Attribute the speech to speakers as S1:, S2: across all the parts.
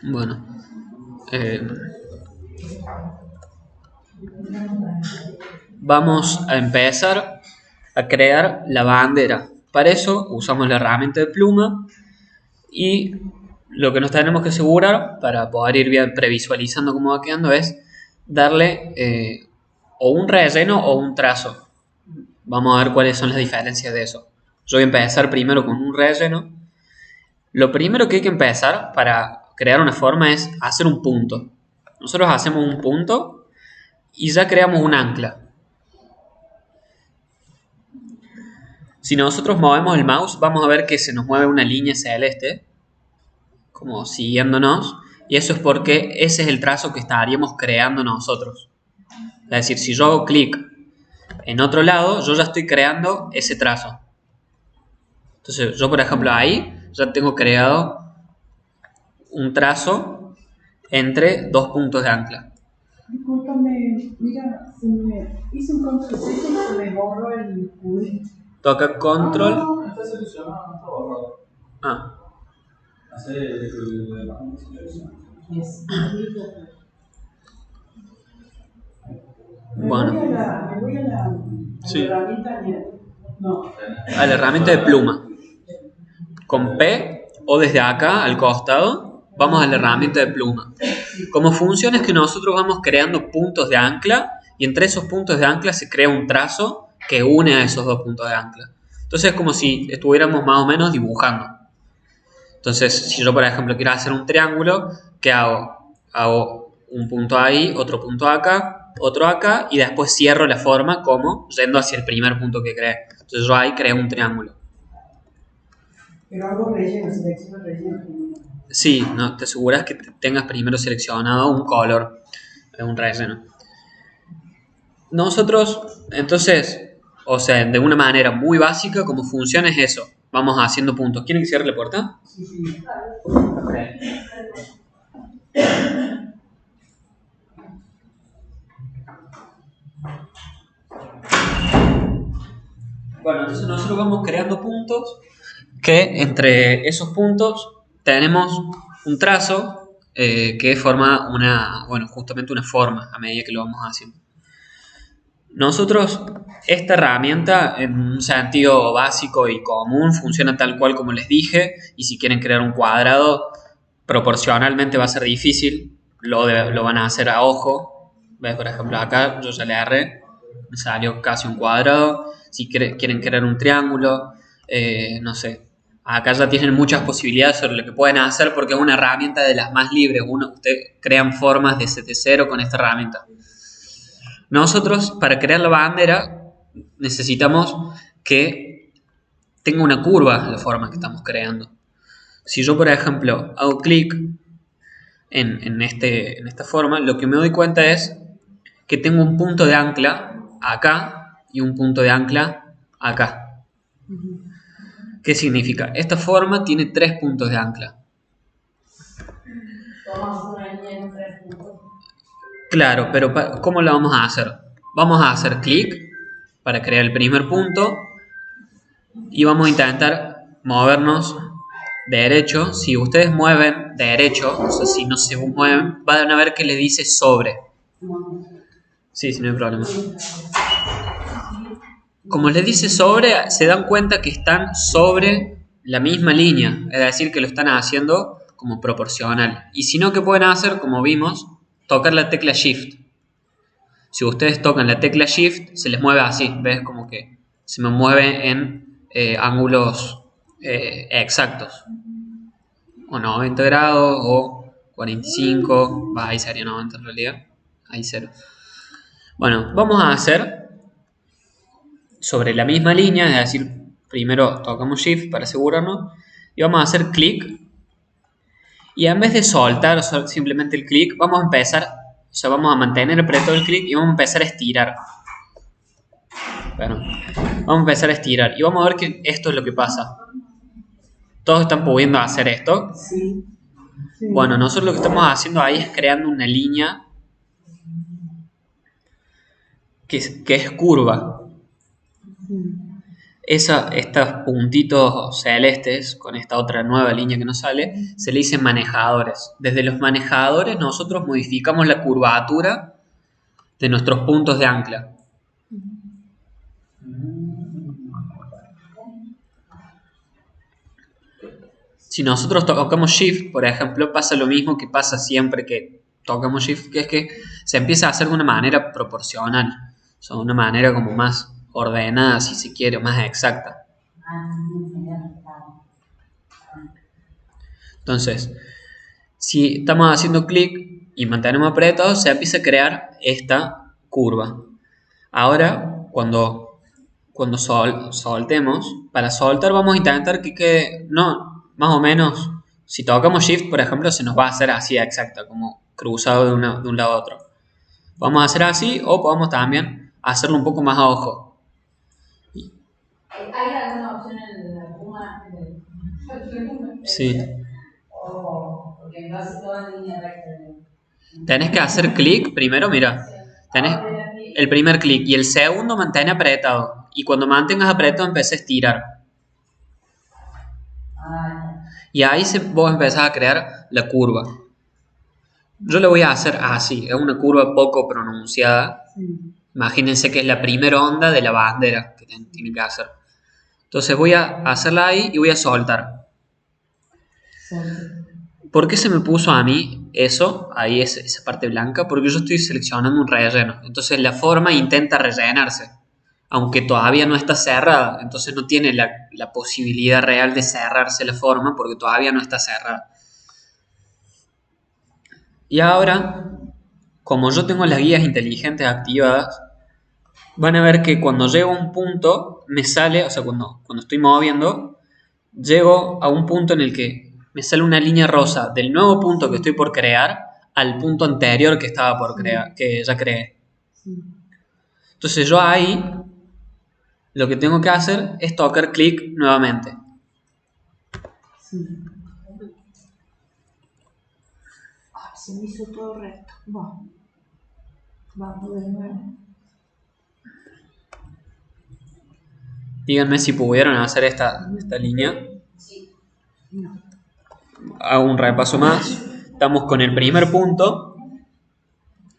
S1: Bueno, eh, vamos a empezar a crear la bandera. Para eso usamos la herramienta de pluma y lo que nos tenemos que asegurar para poder ir bien previsualizando cómo va quedando es darle o un relleno o un trazo. Vamos a ver cuáles son las diferencias de eso. Yo voy a empezar primero con un relleno. Lo primero que hay que empezar para crear una forma es hacer un punto. Nosotros hacemos un punto y ya creamos un ancla. Si nosotros movemos el mouse, vamos a ver que se nos mueve una línea celeste, como siguiéndonos, y eso es porque ese es el trazo que estaríamos creando nosotros. Es decir, si yo hago clic en otro lado, yo ya estoy creando ese trazo. Entonces, yo por ejemplo ahí ya tengo creado un trazo entre dos puntos de ancla.
S2: Discúlpame, mira, se me hice un control C y se me borró el QI.
S1: Toca control.
S2: No, está seleccionado, no está borrado.
S1: Ah.
S2: Hacer el yes.
S1: Bueno.
S2: Me voy a la
S1: Sí.
S2: herramienta. No.
S1: A la herramienta de pluma. Con P o desde acá al costado, vamos a la herramienta de pluma. Como funciona es que nosotros vamos creando puntos de ancla y entre esos puntos de ancla se crea un trazo que une a esos dos puntos de ancla. Entonces es como si estuviéramos más o menos dibujando. Entonces, si yo por ejemplo quiero hacer un triángulo, ¿qué hago? Hago un punto ahí, otro punto acá, otro acá y después cierro la forma como yendo hacia el primer punto que creé. Entonces yo ahí creo un triángulo.
S2: Pero algo relleno, selecciona relleno.
S1: Sí, no, te aseguras que tengas primero seleccionado un color, un relleno. Nosotros, entonces, o sea, de una manera muy básica, como funciona es eso. Vamos haciendo puntos. ¿Quieren que cierre la puerta?
S2: Sí, sí.
S1: Okay. Bueno, entonces nosotros vamos creando puntos que entre esos puntos tenemos un trazo que forma una, bueno, justamente una forma a medida que lo vamos haciendo. Nosotros, esta herramienta en un sentido básico y común funciona tal cual como les dije y si quieren crear un cuadrado proporcionalmente va a ser difícil, lo van a hacer a ojo. ¿Ves? Por ejemplo acá yo ya le agarré, me salió casi un cuadrado. Si quieren crear un triángulo, no sé, acá ya tienen muchas posibilidades sobre lo que pueden hacer porque es una herramienta de las más libres. Ustedes crean formas desde cero con esta herramienta. Nosotros, para crear la bandera, necesitamos que tenga una curva la forma que estamos creando. Si yo, por ejemplo, hago clic en esta forma, lo que me doy cuenta es que tengo un punto de ancla acá y un punto de ancla acá. ¿Qué significa? Esta forma tiene 3 puntos de ancla. Claro, pero ¿cómo lo vamos a hacer? Vamos a hacer clic para crear el primer punto y vamos a intentar movernos derecho. Si ustedes mueven derecho, o sea, si no se mueven, van a ver que le dice sobre. Sí, sí, no hay problema. Como les dice sobre, se dan cuenta que están sobre la misma línea, es decir, que lo están haciendo como proporcional. Y si no, ¿qué pueden hacer? Como vimos, tocar la tecla Shift. Si ustedes tocan la tecla Shift, se les mueve así, ¿ves? Como que se me mueve en ángulos exactos. O 90 grados o 45, ahí sería 90 en realidad, ahí 0. Bueno, vamos a hacer sobre la misma línea, es decir, primero tocamos Shift para asegurarnos y vamos a hacer clic y en vez de soltar simplemente el clic, vamos a empezar, o sea, vamos a mantener apretado el clic y vamos a empezar a estirar. Bueno, vamos a empezar a estirar y vamos a ver que esto es lo que pasa. ¿Todos están pudiendo hacer esto?
S2: Sí. Sí.
S1: Bueno, nosotros lo que estamos haciendo ahí es creando una línea que es curva. estos puntitos celestes, con esta otra nueva línea que nos sale, se le dicen manejadores. Desde los manejadores nosotros modificamos la curvatura de nuestros puntos de ancla. Si nosotros tocamos Shift, por ejemplo, pasa lo mismo que pasa siempre que tocamos Shift, que es que se empieza a hacer de una manera proporcional, o sea, de una manera como más ordenada, si se quiere, más exacta. Entonces, si estamos haciendo clic y mantenemos apretado, se empieza a crear esta curva. Ahora, cuando soltemos, para soltar vamos a intentar que quede, no, más o menos, si tocamos Shift, por ejemplo, se nos va a hacer así exacta, como cruzado de un lado a otro. Vamos a hacer así o podemos también hacerlo un poco más a ojo.
S3: ¿Hay alguna opción en la Puma?
S1: Sí.
S3: Porque lo hace todo en línea recta.
S1: Tenés que hacer clic primero, mira. Tenés el primer clic y el segundo mantén apretado. Y cuando mantengas apretado empecé a estirar. Y ahí vos empezás a crear la curva. Yo lo voy a hacer así. Es una curva poco pronunciada. Imagínense que es la primera onda de la bandera que tiene que hacer. Entonces voy a hacerla ahí y voy a soltar. ¿Por qué se me puso a mí eso? Ahí es esa parte blanca. Porque yo estoy seleccionando un relleno. Entonces la forma intenta rellenarse. Aunque todavía no está cerrada. Entonces no tiene la posibilidad real de cerrarse la forma porque todavía no está cerrada. Y ahora, como yo tengo las guías inteligentes activadas, van a ver que cuando llego a un punto, me sale, o sea, cuando estoy moviendo, llego a un punto en el que me sale una línea rosa del nuevo punto que estoy por crear al punto anterior que estaba por crear, que ya creé. Entonces yo ahí lo que tengo que hacer es tocar clic nuevamente.
S2: Se me hizo todo recto. Vamos de nuevo.
S1: Díganme si pudieron hacer esta línea. Hago un repaso más. Estamos con el primer punto.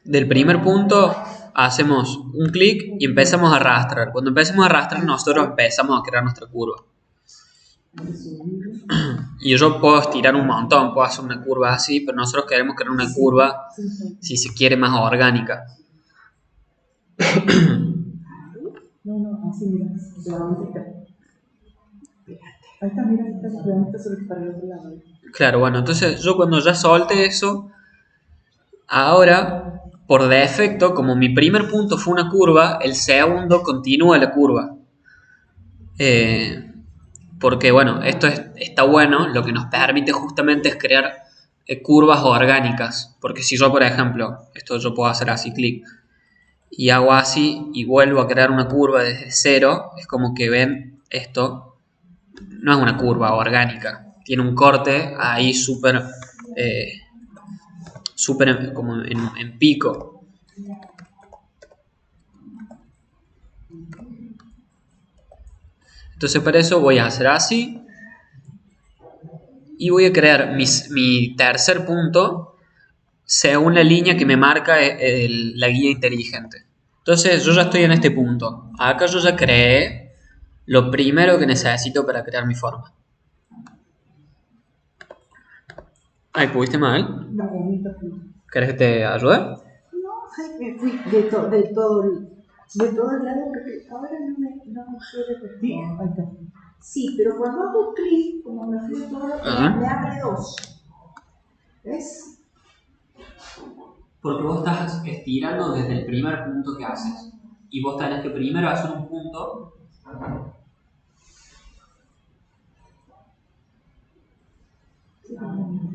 S1: Del primer punto hacemos un clic y empezamos a arrastrar. Cuando empecemos a arrastrar, nosotros empezamos a crear nuestra curva. Y yo puedo estirar un montón, puedo hacer una curva así, pero nosotros queremos crear una curva, si se quiere, más orgánica.
S2: No, así mira, ahí está, mira, está sobre para el otro lado.
S1: Claro, bueno, entonces yo cuando ya solte eso, ahora, por defecto, como mi primer punto fue una curva, el segundo continúa la curva. Porque, bueno, esto está bueno, lo que nos permite justamente es crear curvas orgánicas. Porque si yo, por ejemplo, esto yo puedo hacer así, clic, y hago así y vuelvo a crear una curva desde cero, es como que ven, esto no es una curva orgánica, tiene un corte ahí súper como en pico. Entonces para eso voy a hacer así y voy a crear mi tercer punto según la línea que me marca la guía inteligente. Entonces yo ya estoy en este punto. Acá yo ya creé lo primero que necesito para crear mi forma. Ay, ¿pudiste mal?
S2: No,
S1: ¿Querés que te ayude?
S2: No, me fui de todo el lado porque ahora no me puede repetir. Ahí está. Sí, pero cuando hago clic, como me fui todo, me abre dos. ¿Ves?
S1: Porque vos estás estirando desde el primer punto que haces. Y vos tenés que primero hacer un punto.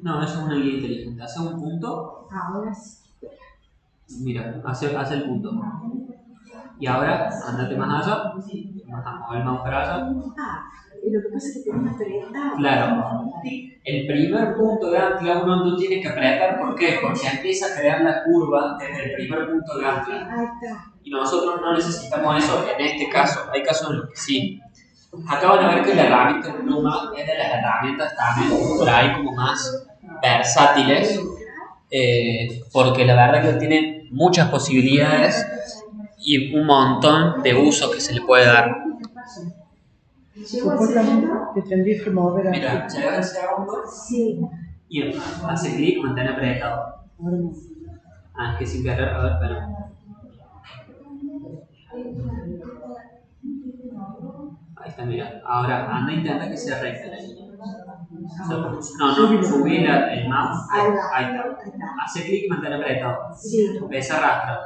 S1: No, eso es una guía inteligente. Hace un punto.
S2: Ahora sí.
S1: Mira, hace el punto. Y ahora, andate más allá. Mover el mouse para allá.
S2: Lo que pasa es que tenés que apretar.
S1: Claro. El primer punto de ancla uno no tiene que apretar. ¿Por qué? Porque empieza a crear la curva desde el primer punto de ancla.
S2: Ahí está.
S1: Y nosotros no necesitamos eso en este caso. Hay casos en los que sí. Acá van a ver que la herramienta pluma es de las herramientas también por ahí como más versátiles, porque la verdad que tiene muchas posibilidades y un montón de usos que se le puede dar.
S2: Supuestamente te tendrías que mover aquí.
S1: Mira, llega el segundo
S2: Sí.
S1: y hace clic, mantén apretado.
S2: Ahora no.
S1: Es que sin querer, a ver, espera. Ahí está, mira. Ahora anda e intenta que sea recta la línea. No, subí el mouse. Ahí está. Hace clic y mantén apretado.
S2: Sí.
S1: Ves arrastra.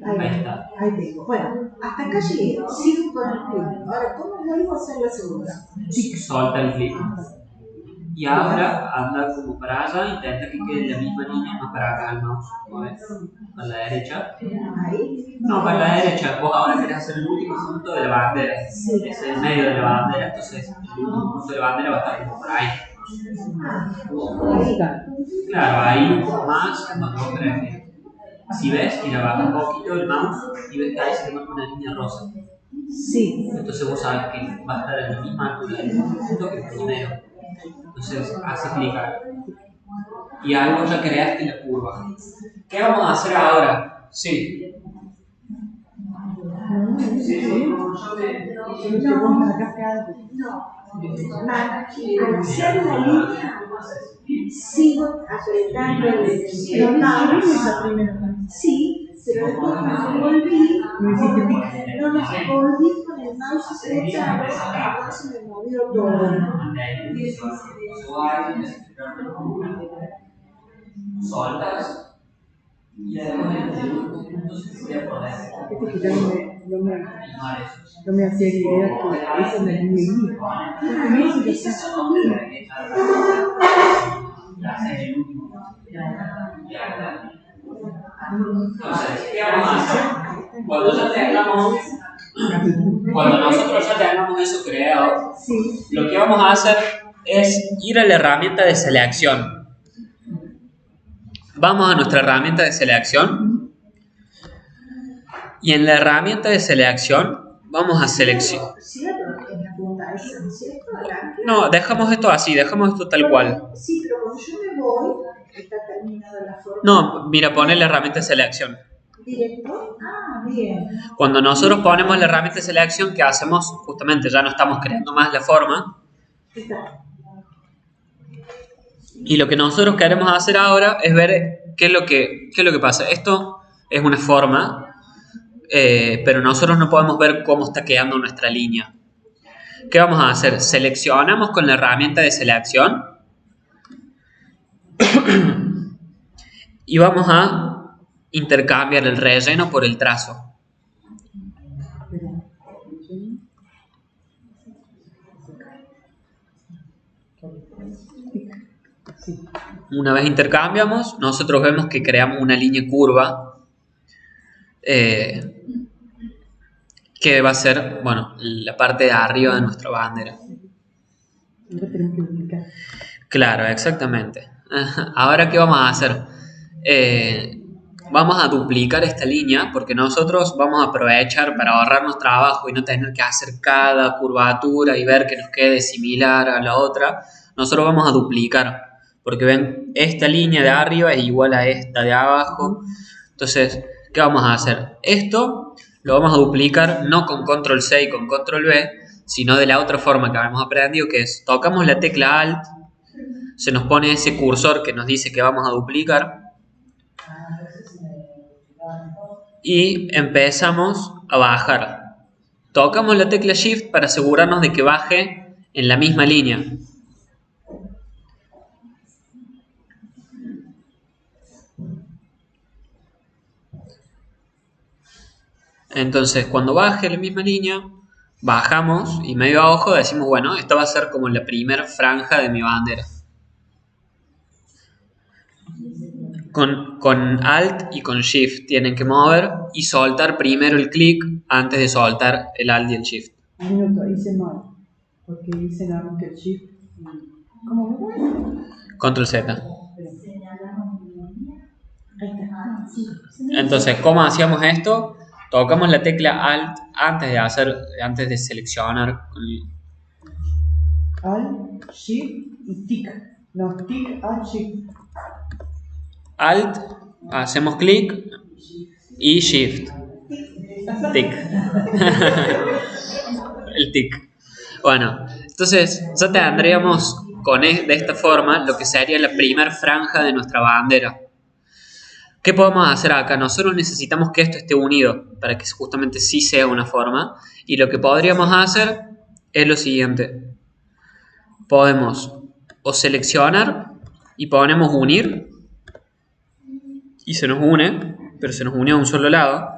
S1: Ahí está.
S2: Ahí tengo. Bueno, hasta acá llegué. Sigo con el clic. Ahora, ¿cómo vuelvo a hacer la segunda?
S1: Solta el clic. Y ahora anda como para allá, intenta que quede en la misma línea, más para acá el mouse. ¿Ves? Para la derecha.
S2: Ahí.
S1: No, para la derecha. Vos ahora querés hacer el último punto de la bandera.
S2: Sí.
S1: Es el medio de la bandera, entonces el último punto de la bandera va a estar como por ahí.
S2: Ahí está.
S1: Claro, ahí un poco más, cuando vos prefieres. Si ves, mira, baja un poquito el mouse y ves que ahí se te marca una línea rosa.
S2: Sí.
S1: Entonces vos sabes que va a estar en la misma altura del punto que el primero. Entonces hace clic ahí. Y algo ya creaste la curva. ¿Qué vamos a hacer ahora? Sí.
S2: Al hacer la línea, sigo apretando el mouse. Sí, pero después cuando volví, volví con el mouse apretado, entonces me movió todo.
S1: Soltas. Y además en el último punto se podía poner.
S2: No me hacía idea que eso me línea.
S1: Entonces, ¿qué vamos a hacer? Cuando nosotros ya tengamos eso creado, lo que vamos a hacer es ir a la herramienta de selección. Vamos a nuestra herramienta de selección y en la herramienta de selección vamos a seleccionar. No, dejamos esto así, dejamos esto tal cual.
S2: Sí, pero cuando yo me voy, está terminada la forma.
S1: No, mira, pone la herramienta de selección.
S2: ¿Directo? Ah, bien.
S1: Cuando nosotros ponemos la herramienta de selección, ¿qué hacemos? Justamente ya no estamos creando más la forma. Y lo que nosotros queremos hacer ahora es ver qué es lo que pasa. Esto es una forma, pero nosotros no podemos ver cómo está quedando nuestra línea. ¿Qué vamos a hacer? Seleccionamos con la herramienta de selección y vamos a intercambiar el relleno por el trazo. Una vez intercambiamos, nosotros vemos que creamos una línea curva que va a ser, bueno, la parte de arriba de nuestra bandera. Claro, exactamente. Ahora, ¿qué vamos a hacer? Vamos a duplicar esta línea porque nosotros vamos a aprovechar para ahorrarnos trabajo y no tener que hacer cada curvatura y ver que nos quede similar a la otra. Nosotros vamos a duplicar porque ven, esta línea de arriba es igual a esta de abajo. Entonces, ¿qué vamos a hacer? Esto lo vamos a duplicar no con control C y con control V, sino de la otra forma que habíamos aprendido, que es tocamos la tecla Alt, se nos pone ese cursor que nos dice que vamos a duplicar y empezamos a bajar. Tocamos la tecla Shift para asegurarnos de que baje en la misma línea. Entonces, cuando baje la misma línea, bajamos y medio a ojo decimos, bueno, esta va a ser como la primera franja de mi bandera. Con Alt y con Shift tienen que mover y soltar primero el clic antes de soltar el Alt y el Shift.
S2: Un minuto, hice mal, porque hice nada más que el Shift. ¿Cómo me voy?
S1: Control Z. Entonces, ¿cómo hacíamos esto? Tocamos la tecla Alt antes de seleccionar.
S2: Alt, Shift y Tic. No, Tic, Alt, Shift.
S1: Alt, hacemos clic y Shift. Tic. El tic. Bueno, entonces ya tendríamos de esta forma lo que sería la primera franja de nuestra bandera. ¿Qué podemos hacer acá? Nosotros necesitamos que esto esté unido para que justamente sí sea una forma. Y lo que podríamos hacer es lo siguiente. Podemos o seleccionar y ponemos unir. Y se nos une, pero se nos une a un solo lado.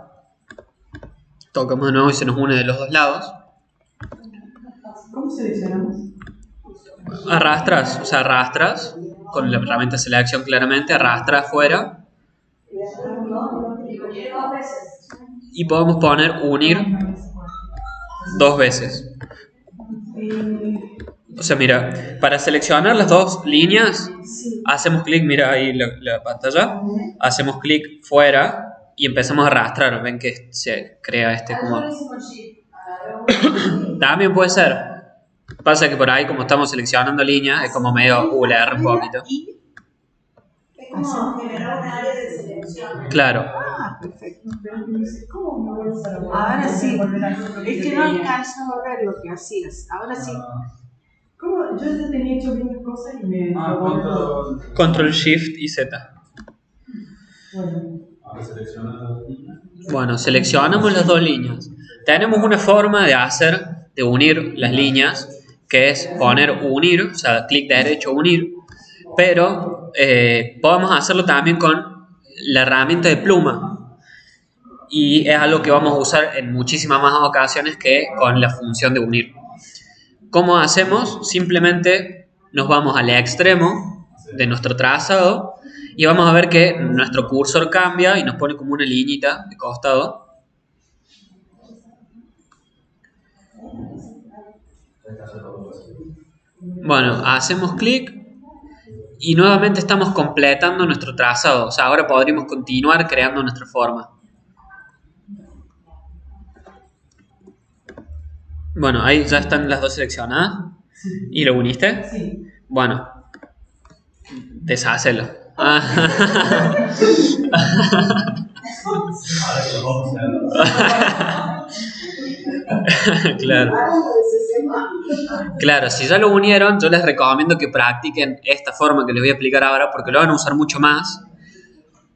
S1: Tocamos de nuevo y se nos une de los dos lados.
S2: ¿Cómo seleccionamos?
S1: Arrastras, o sea, arrastras con la herramienta selección claramente, arrastras afuera. Y podemos poner unir 2 veces. O sea, mira, para seleccionar las 2 líneas, hacemos clic, mira ahí la pantalla, hacemos clic fuera y empezamos a arrastrar. Ven que se crea este como... También puede ser. Pasa que por ahí, como estamos seleccionando líneas, es como medio le agarra un poquito.
S3: Es como generar un área de selección.
S1: Claro.
S2: Ah, perfecto. Ahora sí. Es que no alcanzo a ver lo que hacías. Ahora sí. ¿Cómo? Yo ya tenía hecho bien las cosas y me...
S1: Control Shift y Z. Bueno, seleccionamos las 2 líneas. Tenemos una forma de unir las líneas, que es poner unir, o sea, clic derecho unir, pero podemos hacerlo también con la herramienta de pluma. Y es algo que vamos a usar en muchísimas más ocasiones que con la función de unir. ¿Cómo hacemos? Simplemente nos vamos al extremo de nuestro trazado y vamos a ver que nuestro cursor cambia y nos pone como una liñita de costado. Bueno, hacemos clic y nuevamente estamos completando nuestro trazado. O sea, ahora podríamos continuar creando nuestra forma. Bueno, ahí ya están las 2 seleccionadas. Sí. ¿Y lo uniste?
S2: Sí.
S1: Bueno, deshácelo. Claro. Claro, si ya lo unieron, yo les recomiendo que practiquen esta forma que les voy a explicar ahora porque lo van a usar mucho más.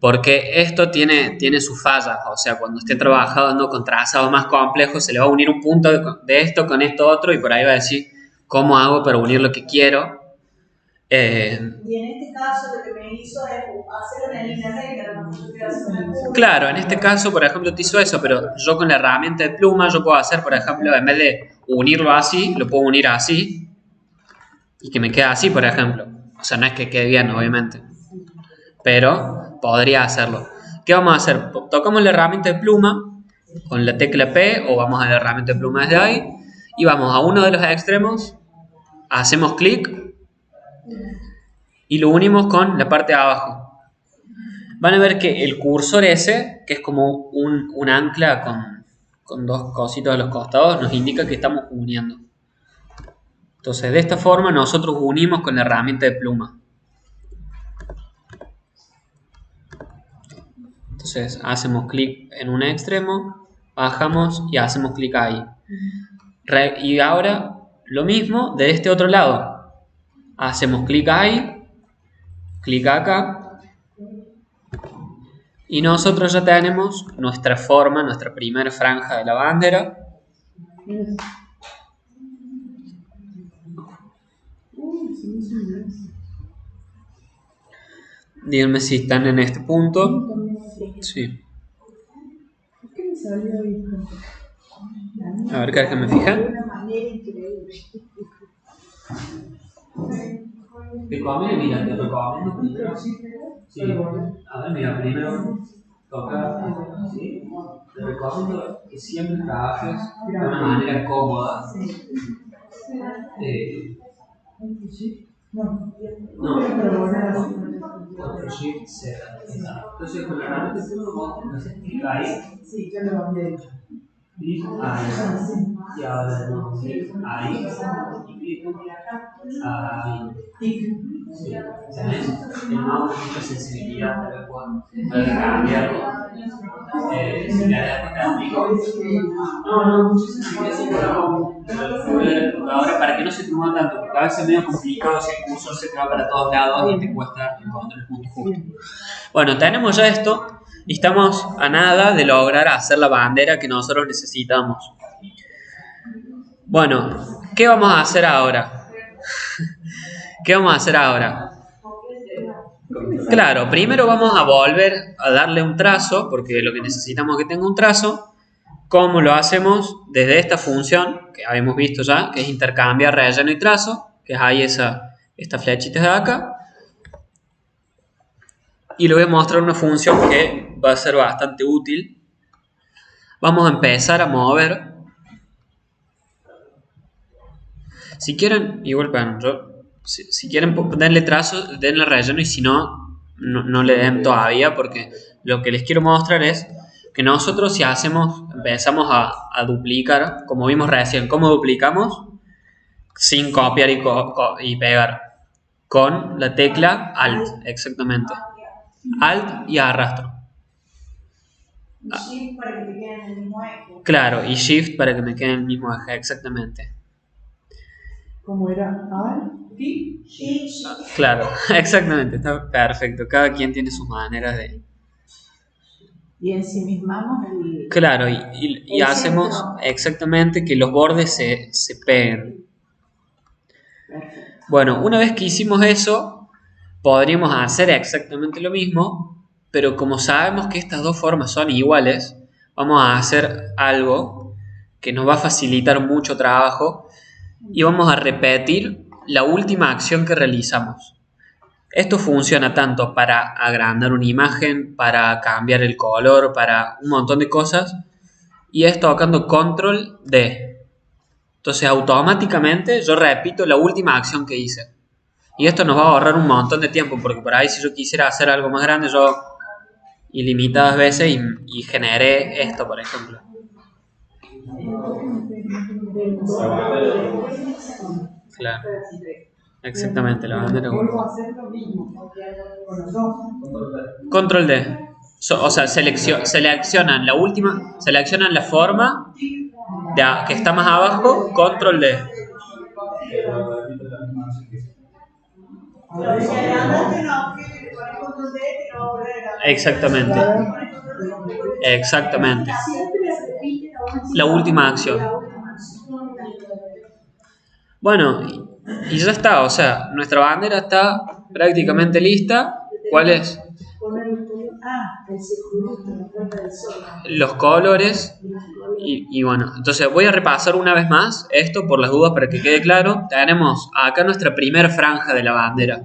S1: Porque esto tiene sus fallas, o sea, cuando esté trabajando con trazados más complejos, se le va a unir un punto de esto con esto otro y por ahí va a decir, ¿cómo hago para unir lo que quiero?
S3: Y en este caso lo que me hizo es hacer una línea recta, ¿no? Yo quiero hacer una curva.
S1: Claro, en este caso, por ejemplo, te hizo eso, pero yo con la herramienta de pluma, yo puedo hacer, por ejemplo, en vez de unirlo así, lo puedo unir así y que me quede así, por ejemplo. O sea, no es que quede bien, obviamente, pero podría hacerlo. ¿Qué vamos a hacer? Tocamos la herramienta de pluma con la tecla P o vamos a la herramienta de pluma desde ahí y vamos a uno de los extremos, hacemos clic y lo unimos con la parte de abajo. Van a ver que el cursor ese, que es como un ancla con 2 cositos a los costados, nos indica que estamos uniendo. Entonces, de esta forma nosotros unimos con la herramienta de pluma. Entonces, hacemos clic en un extremo, bajamos y hacemos clic ahí. Y ahora, lo mismo de este otro lado. Hacemos clic ahí, clic acá. Y nosotros ya tenemos nuestra forma, nuestra primera franja de la bandera. Díganme si están en este punto. Sí. A ver, ¿querés que me fije? Te recomiendo, mira, te recomiendo primero. Sí. A ver, mira, primero toca así. Te recomiendo que siempre trabajes de una manera cómoda. No. Shift Z. Entonces con la herramienta de vos haces clic ahí.
S2: Sí, yo lo había hecho.
S1: Clic ahí. Y ahora no, clic ahí. Y clic ahí. Sí. ¿Tenés? El mouse tiene mucha sensibilidad para poder cambiarlo. Si querés, te explico. No, mucha sensibilidad ahora para que no se te mueva tanto, porque a veces es medio complicado si el cursor se te va para todos lados y te cuesta encontrar el punto justo. Bueno, tenemos ya esto y estamos a nada de lograr hacer la bandera que nosotros necesitamos. Bueno, ¿qué vamos a hacer ahora? ¿Qué vamos a hacer ahora? Claro, primero vamos a volver a darle un trazo, porque lo que necesitamos es que tenga un trazo. ¿Cómo lo hacemos? Desde esta función que habíamos visto ya, que es intercambiar relleno y trazo, que es ahí esta flechita de acá. Y le voy a mostrar una función que va a ser bastante útil. Vamos a empezar a mover. Si quieren, igual para si quieren denle trazo, denle relleno, y si no, no le den todavía, porque lo que les quiero mostrar es que nosotros si empezamos a duplicar, como vimos recién, ¿cómo duplicamos? Sin copiar y pegar, con la tecla Alt, exactamente. Alt y arrastro.
S3: Y Shift para que te quede en el mismo eje.
S1: Claro, y Shift para que me quede en el mismo eje, exactamente.
S2: ¿Cómo era? Alt y
S3: Shift.
S1: Claro, exactamente, está perfecto. Cada quien tiene sus maneras de...
S2: Y ensimismamos el...
S1: Claro, y hacemos
S2: centro.
S1: exactamente que los bordes se peguen.
S2: Perfecto.
S1: Bueno, una vez que hicimos eso, podríamos hacer exactamente lo mismo, pero como sabemos que estas dos formas son iguales, vamos a hacer algo que nos va a facilitar mucho trabajo y vamos a repetir la última acción que realizamos. Esto funciona tanto para agrandar una imagen, para cambiar el color, para un montón de cosas, y es tocando Control D. Entonces automáticamente yo repito la última acción que hice. Y esto nos va a ahorrar un montón de tiempo, porque por ahí si yo quisiera hacer algo más grande, yo ilimitadas veces y generé esto, por ejemplo. Claro. Exactamente, la bandera.
S2: Vuelvo a hacer lo mismo con los dos.
S1: Control D. O sea, seleccionan la última, seleccionan la forma que está más abajo, Control D.
S3: Si agrandaste una objeto y le pones control D, te lo va a volver a agrandar.
S1: Exactamente. Exactamente. La última acción. Bueno, y ya está, o sea, nuestra bandera está prácticamente lista. ¿Cuál es? Los colores. Y bueno, entonces voy a repasar una vez más esto por las dudas para que quede claro. Tenemos acá nuestra primera franja de la bandera.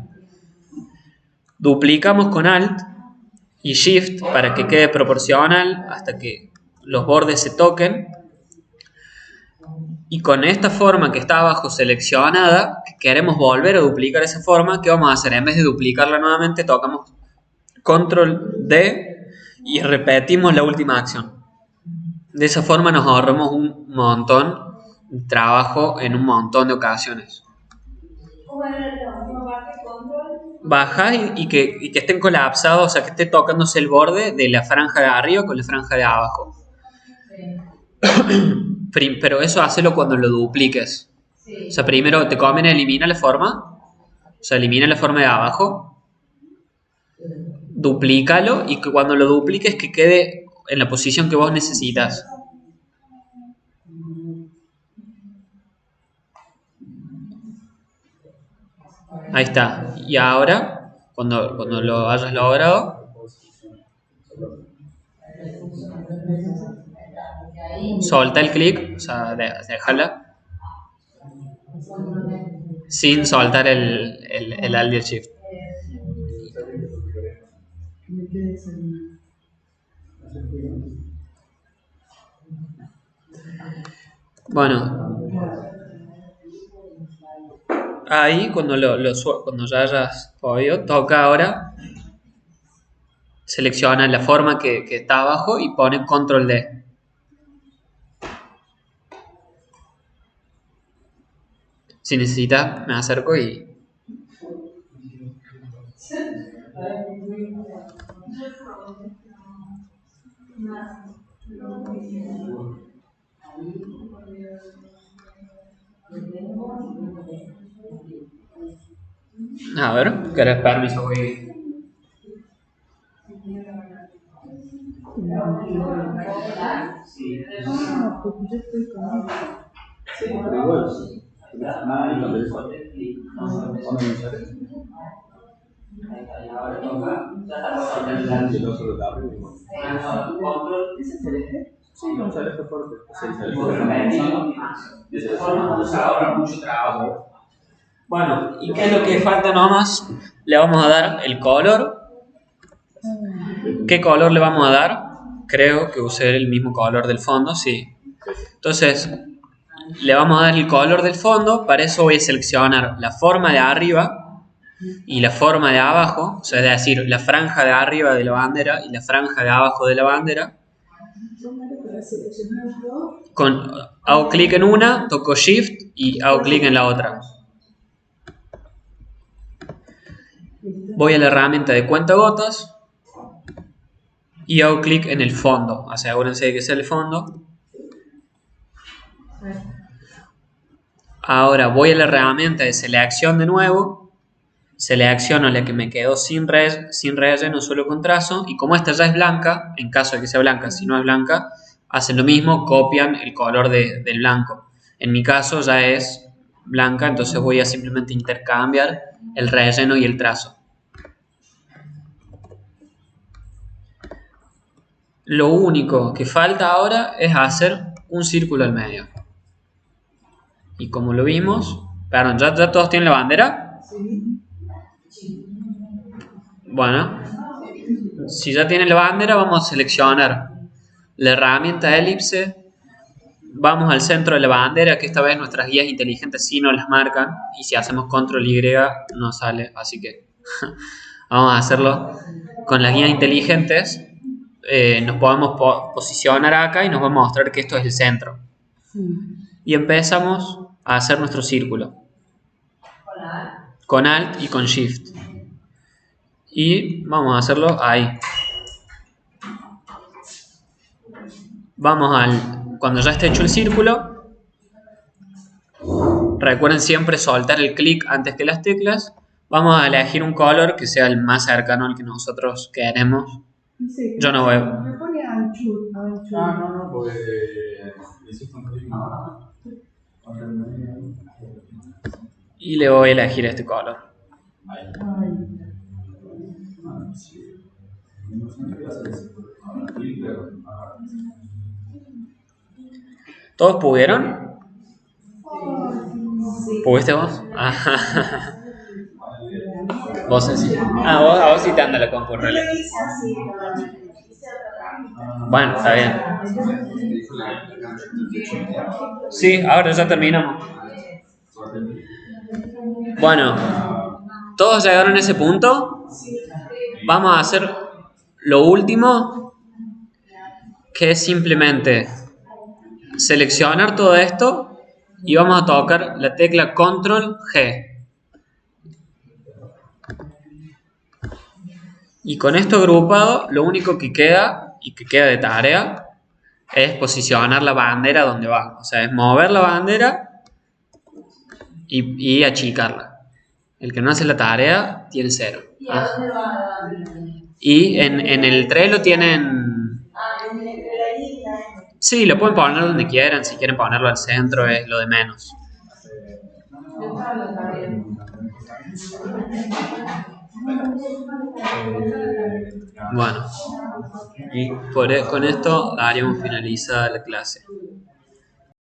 S1: Duplicamos con Alt y Shift para que quede proporcional hasta que los bordes se toquen. Y con esta forma que está abajo seleccionada, que queremos volver a duplicar esa forma, ¿qué vamos a hacer? En vez de duplicarla nuevamente, tocamos Control D y repetimos la última acción. De esa forma nos ahorramos un montón de trabajo en un montón de ocasiones.
S3: ¿Cómo era la última parte? Control.
S1: Bajar y que estén colapsados, o sea, que esté tocándose el borde de la franja de arriba con la franja de abajo. Pero eso hacelo cuando lo dupliques. O sea, primero te conviene eliminar la forma. O sea, elimina la forma de abajo. Duplícalo y que cuando lo dupliques que quede en la posición que vos necesitas. Ahí está. Y ahora, cuando lo hayas logrado, solta el clic, o sea, déjala sin soltar el Alt y el Shift. Bueno, ahí cuando ya hayas podido, toca ahora selecciona la forma que está abajo y pone control D. Si necesita, me acerco y... A ver, ¿querés permiso? Voy.
S4: Sí, pero igual. Sí, un celeste fuerte.
S1: De esta forma vamos a ahorrar mucho trabajo. Bueno, ¿y qué es lo que falta nomás? Le vamos a dar el color. ¿Qué color le vamos a dar? Creo que usé el mismo color del fondo, sí. Entonces, le vamos a dar el color del fondo. Para eso voy a seleccionar la forma de arriba y la forma de abajo. O sea, es decir, la franja de arriba de la bandera y la franja de abajo de la bandera. Hago clic en una, toco Shift y hago clic en la otra. Voy a la herramienta de cuentagotas y hago clic en el fondo. Asegúrense de que sea el fondo. Ahora voy a la herramienta de selección de nuevo. Selecciono la que me quedó sin relleno, solo con trazo. Y como esta ya es blanca, en caso de que sea blanca, si no es blanca, hacen lo mismo, copian el color del blanco. En mi caso ya es blanca, entonces voy a simplemente intercambiar el relleno y el trazo. Lo único que falta ahora es hacer un círculo al medio. Y como lo vimos, perdón, ¿ya todos tienen la bandera? Bueno, si ya tienen la bandera, vamos a seleccionar la herramienta elipse. Vamos al centro de la bandera, que esta vez nuestras guías inteligentes sí nos las marcan. Y si hacemos control Y, no sale, así que vamos a hacerlo con las guías inteligentes. Nos podemos posicionar acá y nos va a mostrar que esto es el centro. Y empezamos a hacer nuestro círculo con Alt y con Shift. Y vamos a hacerlo ahí. Cuando ya esté hecho el círculo, recuerden siempre soltar el clic antes que las teclas. Vamos a elegir un color que sea el más cercano al que nosotros queremos. Yo no voy.
S2: Me pone ancho.
S4: No, porque hiciste un clic.
S1: Y le voy a elegir este color. ¿Todos pudieron? ¿Pudiste vos? Vos sí. A vos sí te anda la compu. Bueno, está bien. Sí, ahora ya terminamos. Bueno, ¿todos llegaron a ese punto? Vamos a hacer lo último, que es simplemente seleccionar todo esto y vamos a tocar la tecla Control G. Y con esto agrupado, lo único que queda y que queda de tarea es posicionar la bandera donde va. O sea, es mover la bandera y achicarla. El que no hace la tarea tiene 0.
S3: ¿Y a dónde va la bandera?
S1: Y en el Trello tienen... Sí, lo pueden poner donde quieran. Si quieren ponerlo al centro es lo de menos. Bueno, y con esto daríamos finalizada la clase.